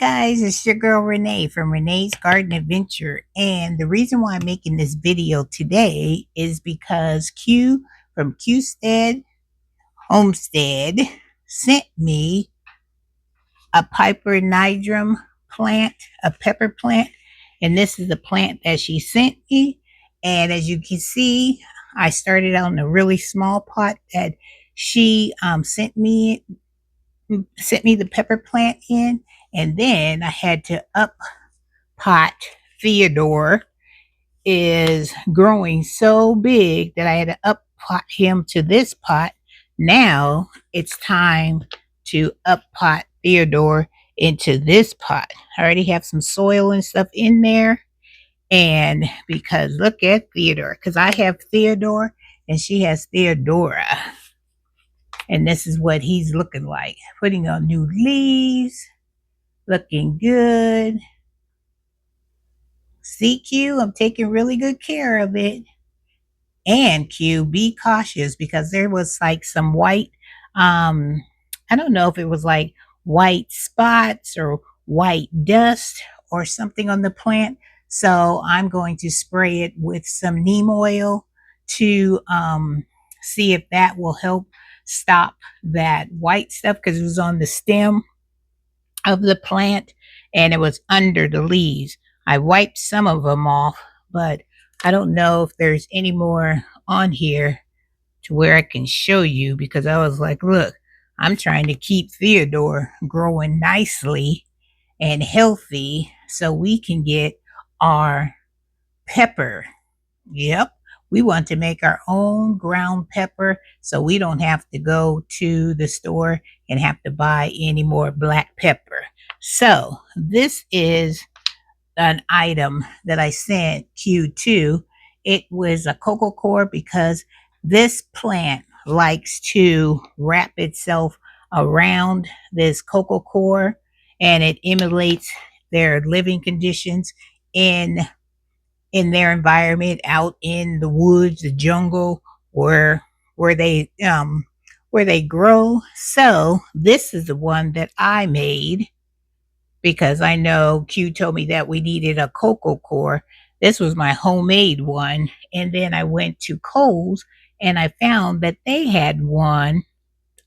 Guys, it's your girl Renee from Renee's Garden Adventure. And the reason why I'm making this video today is because Q from Qstead Homestead sent me a Piper nigrum plant, a pepper plant. And this is the plant that she sent me. And as you can see, I started out in a really small pot that she sent me the pepper plant in, and then I had to up pot. Theodore is growing so big that I had to up pot him to this pot. Now it's time to up pot Theodore into this pot. I already have some soil and stuff in there, and because look at Theodore, because I have Theodore and she has Theodora. And this is what he's looking like. Putting on new leaves. Looking good. See, Q, I'm taking really good care of it. And Q, be cautious because there was like some white, I don't know if it was like white spots or white dust or something on the plant. So I'm going to spray it with some neem oil to see if that will help stop that white stuff, because it was on the stem of the plant and it was under the leaves. I wiped some of them off, but I don't know if there's any more on here to where I can show you, because I was like, look, I'm trying to keep Theodore growing nicely and healthy so we can get our pepper. Yep. We want to make our own ground pepper so we don't have to go to the store and have to buy any more black pepper. So this is an item that I sent Q2. It was a cocoa core because this plant likes to wrap itself around this cocoa core, and it emulates their living conditions in their environment out in the woods, the jungle, where where they grow. So this is the one that I made because I know Q told me that we needed a cocoa core. This was my homemade one, and then I went to Kohl's and I found that they had one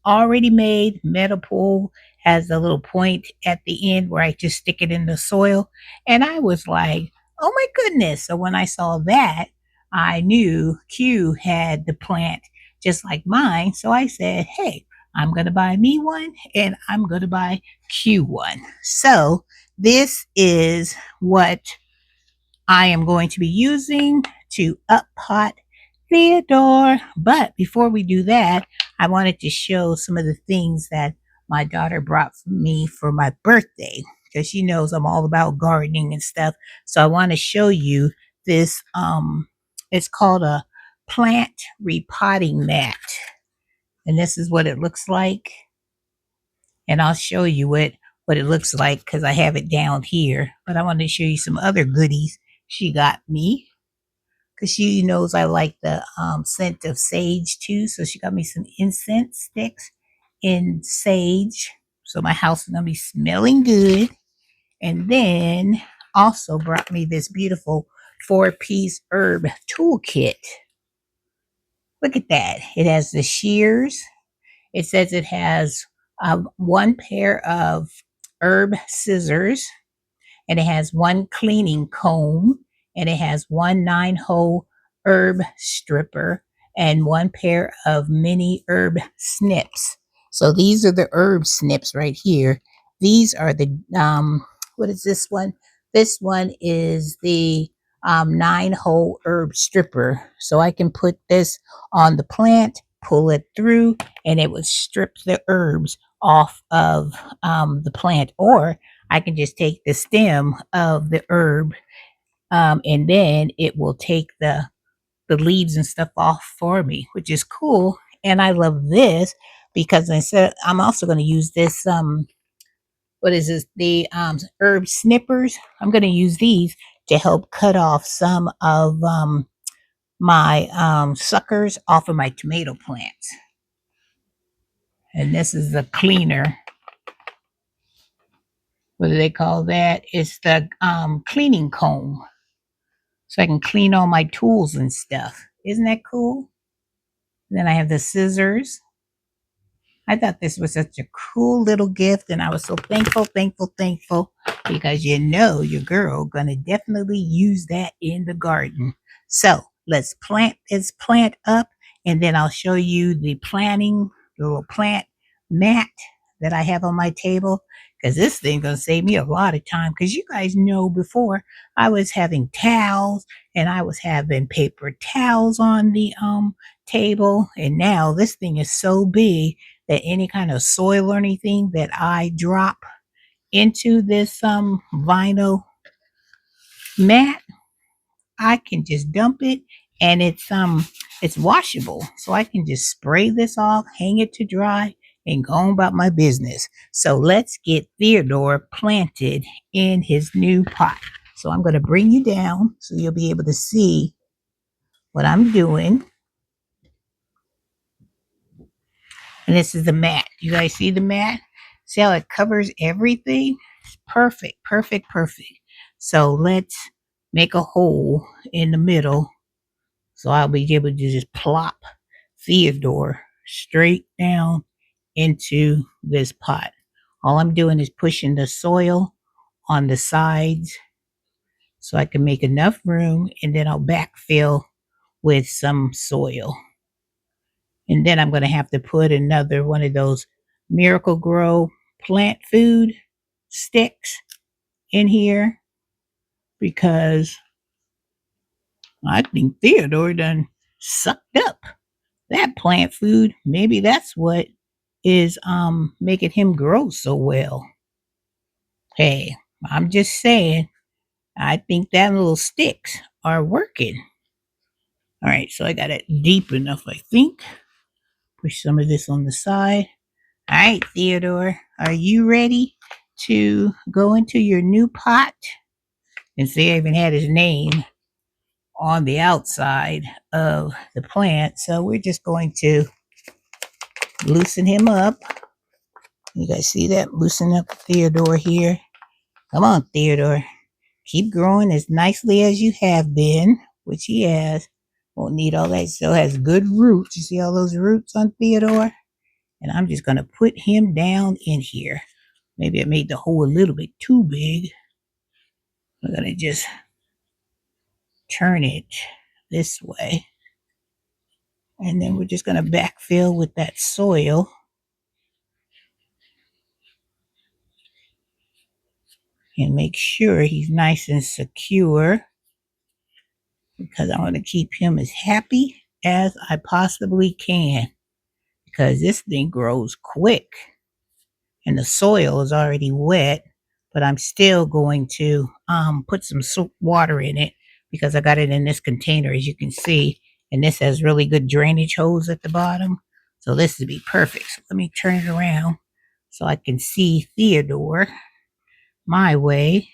already made. Metal pole has a little point at the end where I just stick it in the soil, and I was like, oh my goodness. So when I saw that, I knew Q had the plant just like mine. So I said, hey, I'm going to buy me one and I'm going to buy Q one. So this is what I am going to be using to up pot Theodore. But before we do that, I wanted to show some of the things that my daughter brought me for my birthday, because she knows I'm all about gardening and stuff. So I want to show you this. It's called a plant repotting mat. And this is what it looks like. And I'll show you what it looks like because I have it down here. But I wanted to show you some other goodies she got me, because she knows I like the scent of sage too. So she got me some incense sticks in sage. So my house is going to be smelling good. And then also brought me this beautiful 4-piece herb toolkit. Look at that. It has the shears. It says it has one pair of herb scissors, and it has one cleaning comb, and it has one 9-hole herb stripper, and one pair of mini herb snips. So these are the herb snips right here. These are the what is this one? This one is the 9-hole herb stripper. So I can put this on the plant, pull it through, and it would strip the herbs off of the plant. Or I can just take the stem of the herb, and then it will take the leaves and stuff off for me, which is cool. And I love this because I'm also going to use this what is this, the herb snippers. I'm going to use these to help cut off some of my suckers off of my tomato plants. And this is the cleaner. what do they call that? It's the cleaning comb. So I can clean all my tools and stuff. Isn't that cool? Then I have the scissors. I thought this was such a cool little gift, and I was so thankful, thankful, thankful, because you know your girl gonna definitely use that in the garden. So let's plant this plant up, and then I'll show you the planting, the little plant mat that I have on my table, because this thing gonna save me a lot of time. Because you guys know before I was having towels and I was having paper towels on the table, and now this thing is so big that any kind of soil or anything that I drop into this vinyl mat, I can just dump it, and it's washable. So I can just spray this off, hang it to dry, and go on about my business. So let's get Theodore planted in his new pot. So I'm going to bring you down so you'll be able to see what I'm doing. And this is the mat. You guys see the mat? See how it covers everything? It's perfect, perfect, perfect. So let's make a hole in the middle. So I'll be able to just plop Theodore straight down into this pot. All I'm doing is pushing the soil on the sides so I can make enough room, and then I'll backfill with some soil. And then I'm going to have to put another one of those Miracle Grow plant food sticks in here, because I think Theodore done sucked up that plant food. Maybe that's what is making him grow so well. Hey, I'm just saying, I think that little sticks are working. All right, so I got it deep enough, I think. Push some of this on the side. All right, Theodore, are you ready to go into your new pot? And see, I even had his name on the outside of the plant. So we're just going to loosen him up. You guys see that? Loosen up Theodore here. Come on, Theodore. Keep growing as nicely as you have been, which he has. Won't need all that. Still has good roots. You see all those roots on Theodore? And I'm just going to put him down in here. Maybe I made the hole a little bit too big. I'm going to just turn it this way. And then we're just going to backfill with that soil. And make sure he's nice and secure, because I want to keep him as happy as I possibly can, because this thing grows quick and the soil is already wet, but I'm still going to put some water in it, because I got it in this container, as you can see, and this has really good drainage holes at the bottom. So this would be perfect. So let me turn it around so I can see Theodore my way.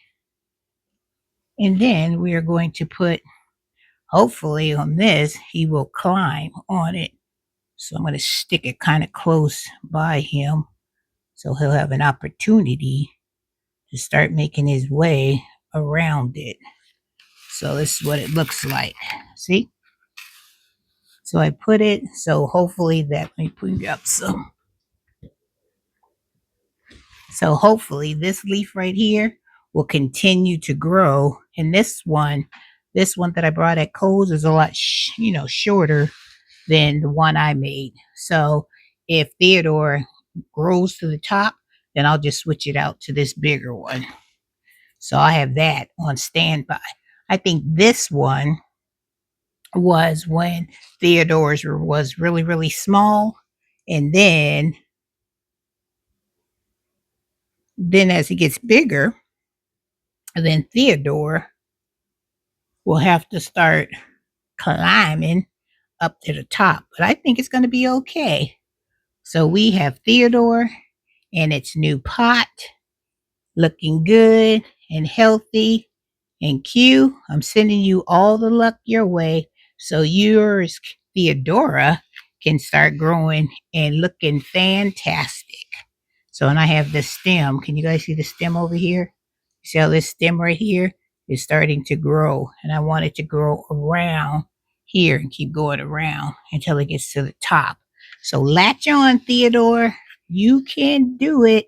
And then we are going to put, hopefully on this, he will climb on it. So I'm going to stick it kind of close by him so he'll have an opportunity to start making his way around it. So this is what it looks like. See? So I put it, so hopefully that, let me put up some. So hopefully this leaf right here will continue to grow. And this one that I brought at Kohl's is a lot, shorter than the one I made. So if Theodore grows to the top, then I'll just switch it out to this bigger one. So I have that on standby. I think this one was when Theodore's was really, really small. And then as he gets bigger, then Theodore will have to start climbing up to the top. But I think it's going to be okay. So we have Theodore and its new pot looking good and healthy. And Q, I'm sending you all the luck your way so yours, Theodora, can start growing and looking fantastic. So, and I have the stem. Can you guys see the stem over here? See how this stem right here is starting to grow, and I want it to grow around here and keep going around until it gets to the top. So latch on, Theodore. You can do it.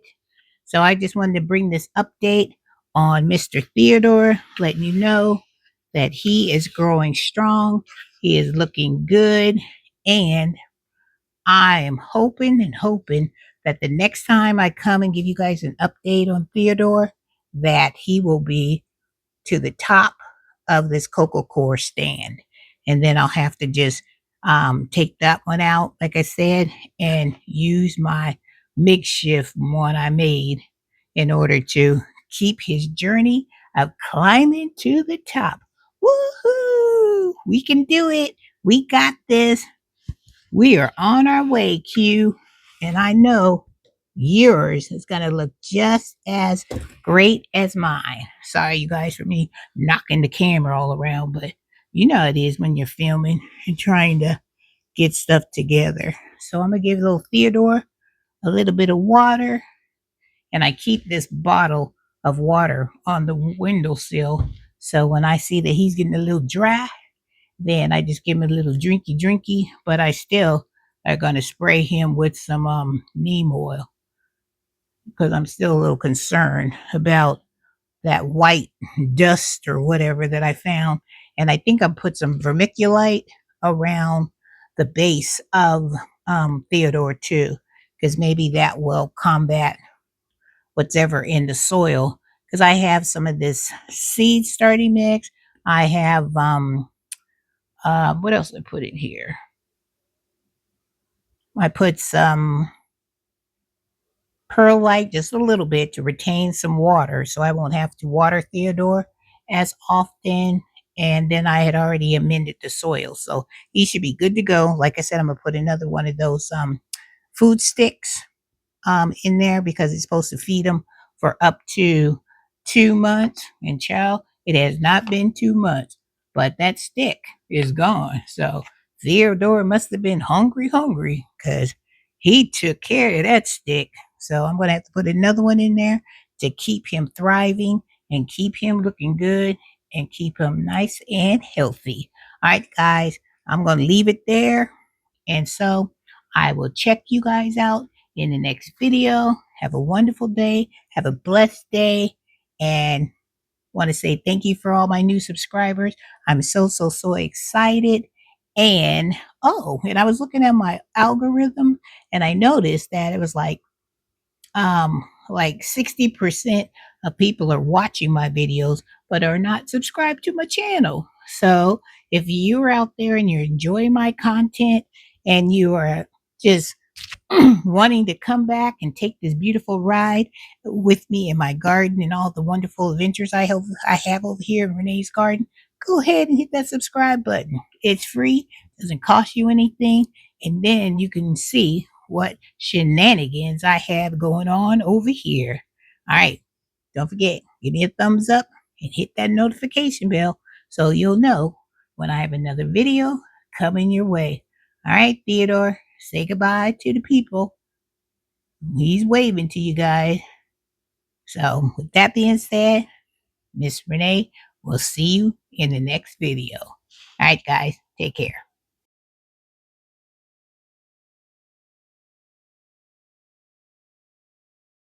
So I just wanted to bring this update on Mr. Theodore, letting you know that he is growing strong. He is looking good. And I am hoping and hoping that the next time I come and give you guys an update on Theodore, that he will be to the top of this cocoa core stand. And then I'll have to just take that one out, like I said, and use my makeshift one I made in order to keep his journey of climbing to the top. Woohoo! We can do it. We got this. We are on our way, Q. And I know yours is going to look just as great as mine. Sorry, you guys, for me knocking the camera all around, but you know how it is when you're filming and trying to get stuff together. So I'm going to give little Theodore a little bit of water, and I keep this bottle of water on the windowsill. So when I see that he's getting a little dry, then I just give him a little drinky, but I still are going to spray him with some neem oil because I'm still a little concerned about that white dust or whatever that I found. And I think I put some vermiculite around the base of Theodore too, because maybe that will combat what's ever in the soil. Because I have some of this seed starting mix. I have what else did I put in here? I put some perlite, just a little bit, to retain some water so I won't have to water Theodore as often. And then I had already amended the soil, so he should be good to go. Like I said, I'm gonna put another one of those food sticks in there because it's supposed to feed them for up to 2 months. And child, it has not been 2 months, but that stick is gone. So Theodore must have been hungry because he took care of that stick. So I'm going to have to put another one in there to keep him thriving and keep him looking good and keep him nice and healthy. All right, guys, I'm going to leave it there. And so I will check you guys out in the next video. Have a wonderful day. Have a blessed day. And want to say thank you for all my new subscribers. I'm so excited. And and I was looking at my algorithm and I noticed that it was like 60% of people are watching my videos but are not subscribed to my channel. So if you're out there and you're enjoying my content and you are just wanting to come back and take this beautiful ride with me in my garden and all the wonderful adventures I have over here in Renee's garden, go ahead and hit that subscribe button. It's free, doesn't cost you anything, and then you can see what shenanigans I have going on over here. All right, don't forget, give me a thumbs up and hit that notification bell so you'll know when I have another video coming your way. All right, Theodore, say goodbye to the people. He's waving to you guys. So, with that being said, Miss Renee, we'll see you in the next video. All right, guys, take care.